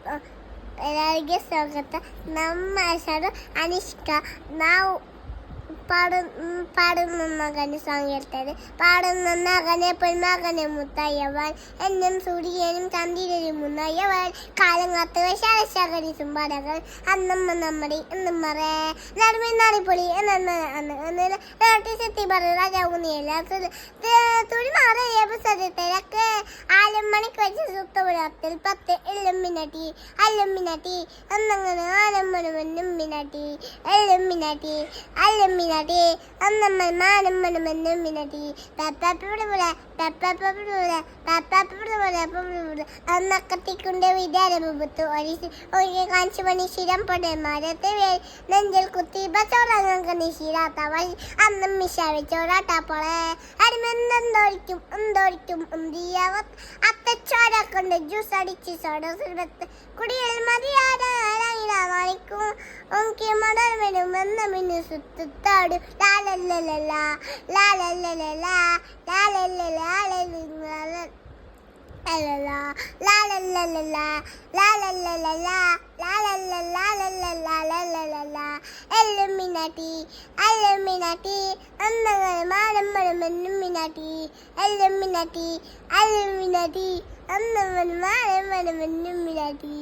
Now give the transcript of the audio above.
ಎಲ್ಲರಿಗೆ ಸ್ವಾಗತ. ನಮ್ಮ ಹೆಸರು ಅನಿಷ್ಕಾ. ನಾವು പാടും മകന് സോങ് കേട്ടത്. പാടുന്ന മകനെ പൊന്മകനെ മുത്തയ്യവൻ എന്നും സൂര്യനും ചന്ദ്രനും മുന്നയ്യവൻ കാലം കാത്ത് ശാലശകരി സുമ്പാടകൾ അന്നമ്മ നമ്മുടെ എന്നും പറേ നടുമിന്നാടിപ്പൊളി എത്തി പറ രാജാവുന്നില്ല തുണി മാറിയ പുസ്തകത്തിലൊക്കെ ആലമ്മണിക്ക് വെച്ച് സുത്തപുരത്തിൽ 10 എല്ലുമ്മിനട്ടി അല്ലുമ്മിനട്ടി അന്നങ്ങനെ ആലമ്മനുമെന്നുമ്മിനട്ടി എല്ലുമ്മിനട്ടി അല്ലുമ്മിനട്ടി അന്നമ്മ മാനമ്മനുമെന്നുമ്മിനട്ടി അന്നക്കത്തിക്കൊണ്ട് വിദ്യാരംഭത്ത് ഒഴികെ കാണിച്ചു മനുഷ്യരം പൊടന്മാരത്തെ നെഞ്ചൽ കുത്തി ബച്ചോറങ്ങ നിശീരാത്തവൾ അന്നും മിശാവിച്ചോറാട്ടാപ്പോളെ അടിമെന്തോരിക്കും എന്തോരിക്കും അത്തച്ചോര കൊണ്ട് ജ്യൂസ് അടിച്ച് സോഡ സുരത്ത് കുടിയിൽ മതിയാടാനിക്കും ഓങ്കി മടൽ വരും എന്ന മിന്നു സുത്താടും ലാലല്ലല ലാലല്ലല ലാലല്ലല എല്ലുമിനാട്ടി അല്ലുമിനാട്ടി അന്നങ്ങൾ മാനമ്മനുമെന്നുമിനാട്ടി എല്ലുമിനാട്ടി അല്ലുമിനാട്ടി അന്നമ്മൻ മാനമ്മനുമെന്നുമിനാട്ടി.